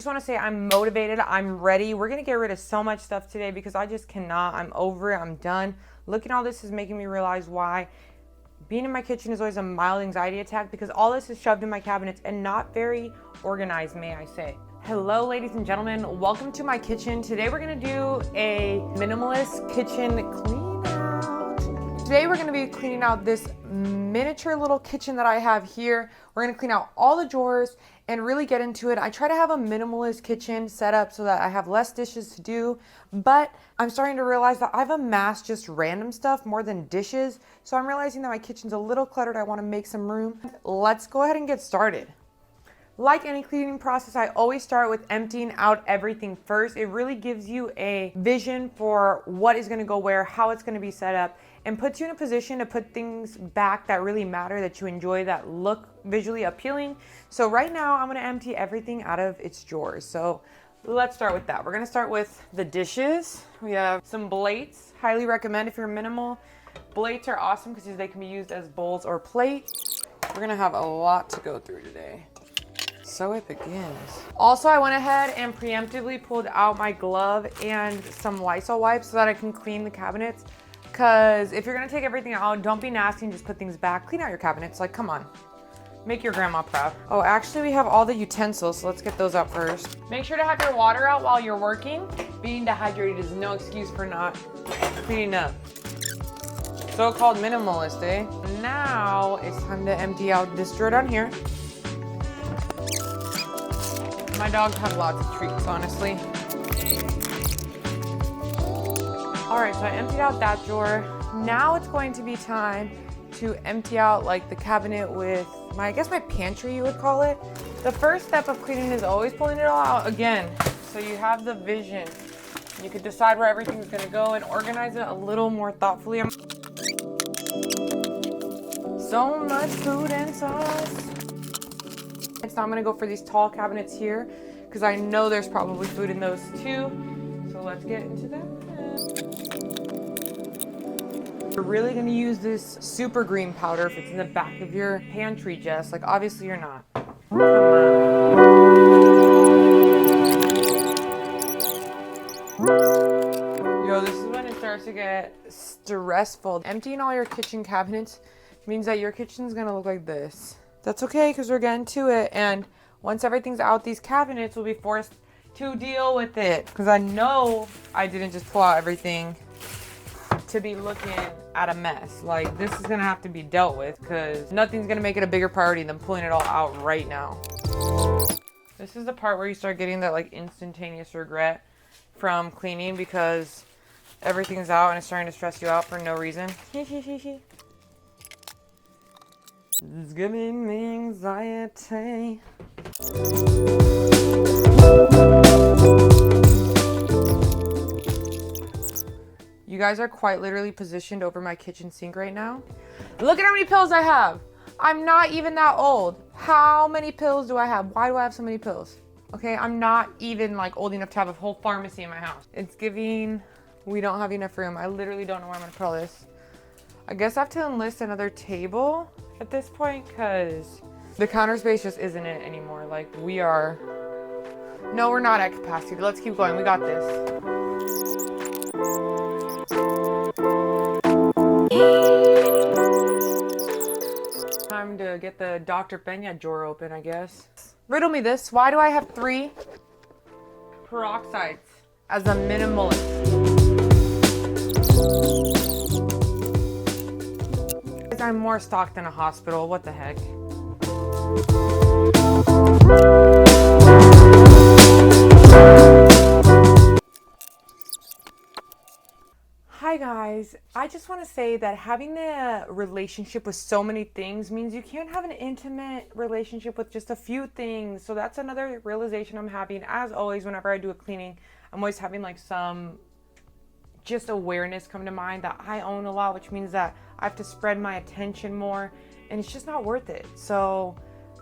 Just want to say I'm motivated. I'm ready. We're going to get rid of so much stuff today because I just cannot. I'm over it. I'm done. Looking at all this is making me realize why being in my kitchen is always a mild anxiety attack, because all this is shoved in my cabinets and not very organized, may I say. Hello, ladies and gentlemen. Welcome to my kitchen. Today we're going to do a minimalist kitchen clean out. Today we're going to be cleaning out this miniature little kitchen that I have here. We're going to clean out all the drawers and really get into it. I try to have a minimalist kitchen set up so that I have less dishes to do, but I'm starting to realize that I've amassed just random stuff more than dishes. So I'm realizing that my kitchen's a little cluttered. I want to make some room. Let's go ahead and get started. Like any cleaning process, I always start with emptying out everything first. It really gives you a vision for what is going to go where, how it's going to be set up, and puts you in a position to put things back that really matter, that you enjoy, that look visually appealing. So right now I'm going to empty everything out of its drawers. So let's start with that. We're going to start with the dishes. We have some plates. Highly recommend if you're minimal. Plates are awesome because they can be used as bowls or plates. We're going to have a lot to go through today. So it begins. Also, I went ahead and preemptively pulled out my glove and some Lysol wipes so that I can clean the cabinets. Because if you're gonna take everything out, don't be nasty and just put things back. Clean out your cabinets, like come on. Make your grandma proud. Oh, actually we have all the utensils, so let's get those out first. Make sure to have your water out while you're working. Being dehydrated is no excuse for not cleaning up. So-called minimalist, eh? Now it's time to empty out this drawer down here. My dogs have lots of treats, honestly. All right, so I emptied out that drawer. Now it's going to be time to empty out like the cabinet with I guess my pantry, you would call it. The first step of cleaning is always pulling it all out again, so you have the vision. You can decide where everything's gonna go and organize it a little more thoughtfully. So much food and sauce. So I'm gonna go for these tall cabinets here because I know there's probably food in those too. So let's get into that. You're really gonna use this super green powder if it's in the back of your pantry, Jess. Like obviously you're not. Come on. Yo, this is when it starts to get stressful. Emptying all your kitchen cabinets means that your kitchen's gonna look like this. That's okay, because we're getting to it, and once everything's out these cabinets, we'll be forced to deal with it, because I know I didn't just pull out everything to be looking at a mess. Like, this is gonna have to be dealt with, because nothing's gonna make it a bigger priority than pulling it all out right now. This is the part where you start getting that like instantaneous regret from cleaning, because everything's out and it's starting to stress you out for no reason. It's giving me anxiety. You guys are quite literally positioned over my kitchen sink right now. Look at how many pills I have. I'm not even that old. How many pills do I have? Why do I have so many pills? Okay, I'm not even like old enough to have a whole pharmacy in my house. It's giving, we don't have enough room. I literally don't know where I'm gonna put all this. I guess I have to enlist another table at this point, because the counter space just isn't it anymore. Like we're not at capacity. Let's keep going. We got this. Time to get the Dr. Pena drawer open, I guess. Riddle me this. Why do I have 3 peroxides as a minimalist? I'm more stocked than a hospital. What the heck? Hi guys, I just want to say that having a relationship with so many things means you can't have an intimate relationship with just a few things. So that's another realization I'm having. As always, whenever I do a cleaning, I'm always having like some just awareness come to mind that I own a lot, which means that I have to spread my attention more, and it's just not worth it. So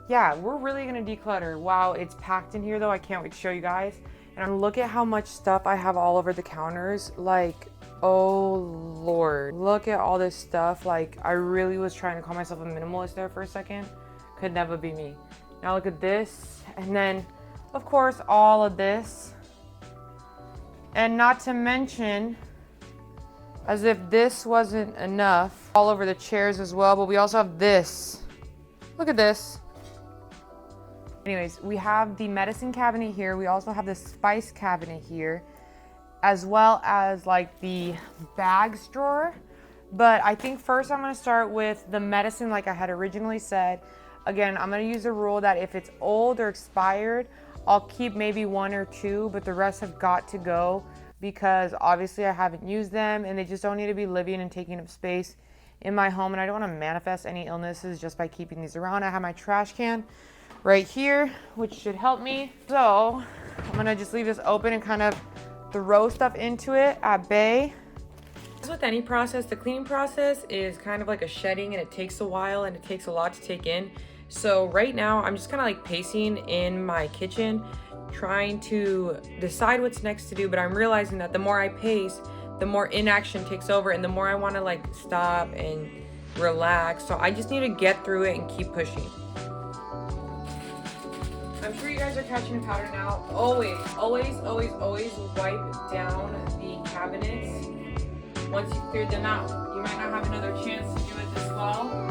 yeah, we're really gonna declutter. Wow, it's packed in here though. I can't wait to show you guys. And look at how much stuff I have all over the counters. Like, oh Lord, look at all this stuff. Like, I really was trying to call myself a minimalist there for a second. Could never be me. Now look at this. And then of course, all of this. And not to mention, as if this wasn't enough, all over the chairs as well, but we also have this. Look at this. Anyways, we have the medicine cabinet here. We also have the spice cabinet here, as well as like the bags drawer. But I think first I'm gonna start with the medicine like I had originally said. Again, I'm gonna use a rule that if it's old or expired, I'll keep maybe 1 or 2, but the rest have got to go because obviously I haven't used them and they just don't need to be living and taking up space in my home, and I don't want to manifest any illnesses just by keeping these around. I have my trash can right here, which should help me. So I'm gonna just leave this open and kind of throw stuff into it at bay. As with any process, the cleaning process is kind of like a shedding, and it takes a while and it takes a lot to take in. So right now I'm just kind of like pacing in my kitchen, trying to decide what's next to do, but I'm realizing that the more I pace, the more inaction takes over and the more I want to like stop and relax. So I just need to get through it and keep pushing. I'm sure you guys are catching a pattern now. Always wipe down the cabinets once you've cleared them out. You might not have another chance to do it this fall.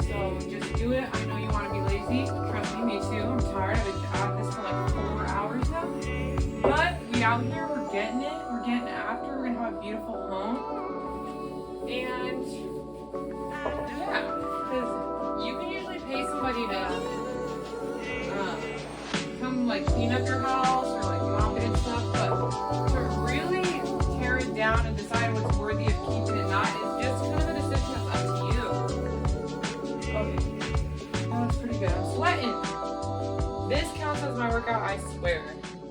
So just do it. I know you want to be lazy. Trust me too. I'm tired. I've been at this for like 4 hours now. But we out here, we're getting it. We're getting after. We're going to have a beautiful home. And yeah, because you can usually pay somebody to come like clean up your house or like mop it and stuff. But to really tear it down and decide what's worthy of keeping and not is just kind of a decision that's up to you. Okay, that looks pretty good. I'm sweating. This counts as my workout, I swear.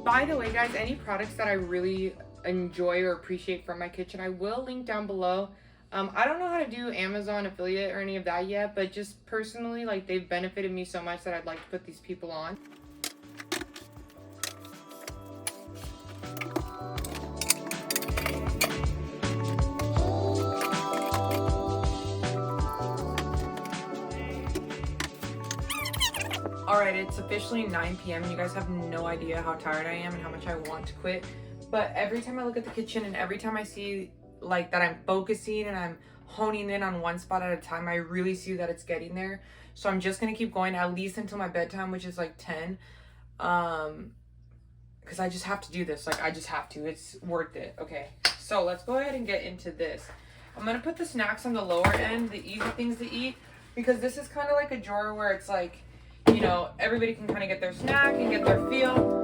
By the way, guys, any products that I really enjoy or appreciate from my kitchen, I will link down below. I don't know how to do Amazon affiliate or any of that yet, but just personally, like, they've benefited me so much that I'd like to put these people on. Alright, it's officially 9 p.m. You guys have no idea how tired I am and how much I want to quit. But every time I look at the kitchen and every time I see like that I'm focusing and I'm honing in on one spot at a time, I really see that it's getting there. So I'm just gonna keep going at least until my bedtime, which is like 10. Because I just have to do this. Like, I just have to. It's worth it. Okay, so let's go ahead and get into this. I'm gonna put the snacks on the lower end, the easy things to eat, because this is kind of like a drawer where it's like, you know, everybody can kind of get their snack and get their feel.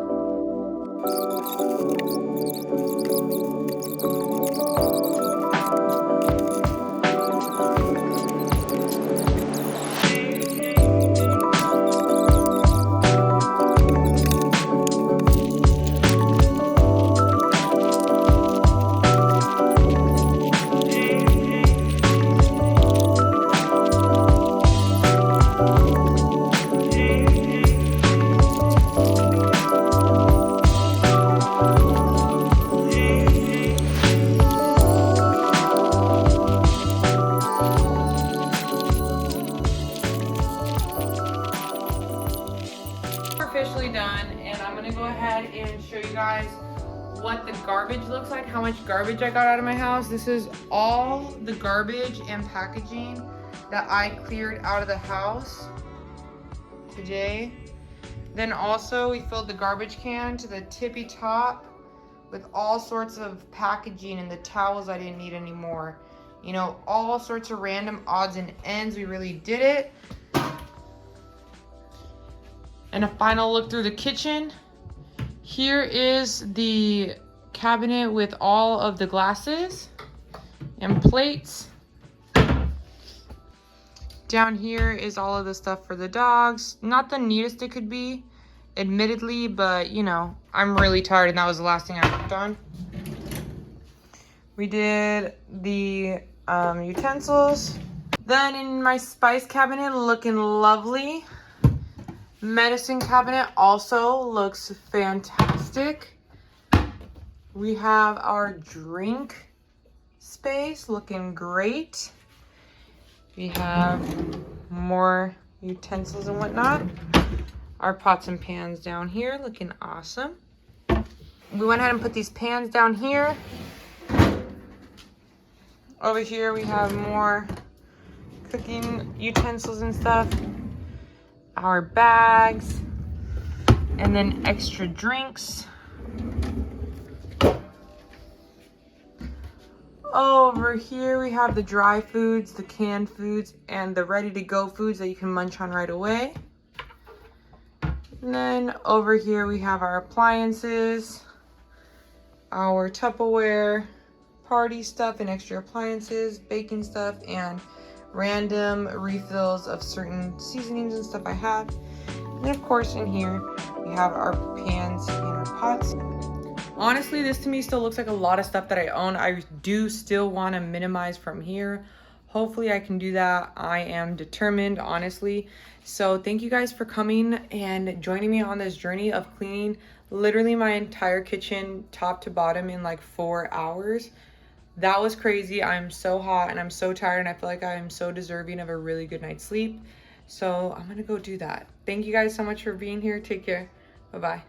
Officially done, and I'm gonna go ahead and show you guys what the garbage looks like, how much garbage I got out of my house. This is all the garbage and packaging that I cleared out of the house today. Then also we filled the garbage can to the tippy top with all sorts of packaging and the towels I didn't need anymore. You know, all sorts of random odds and ends. We really did it. And a final look through the kitchen. Here is the cabinet with all of the glasses and plates. Down here is all of the stuff for the dogs. Not the neatest it could be, admittedly, but you know, I'm really tired and that was the last thing I worked on. We did the utensils. Then in my spice cabinet, looking lovely. Medicine cabinet also looks fantastic. We have our drink space looking great. We have more utensils and whatnot. our pots and pans down here, looking awesome. We went ahead and put these pans down here. Over here we have more cooking utensils and stuff. Our bags. And then extra drinks. Over here we have the dry foods, the canned foods, and the ready-to-go foods that you can munch on right away. And then over here we have our appliances, our Tupperware, party stuff and extra appliances, baking stuff, and random refills of certain seasonings and stuff I have. And of course in here we have our pans and our pots. Honestly, this to me still looks like a lot of stuff that I own. I do still want to minimize from here. Hopefully I can do that. I am determined, honestly. So thank you guys for coming and joining me on this journey of cleaning literally my entire kitchen top to bottom in like 4 hours. That was crazy. I'm so hot and I'm so tired and I feel like I am so deserving of a really good night's sleep. So I'm gonna go do that. Thank you guys so much for being here. Take care. Bye-bye.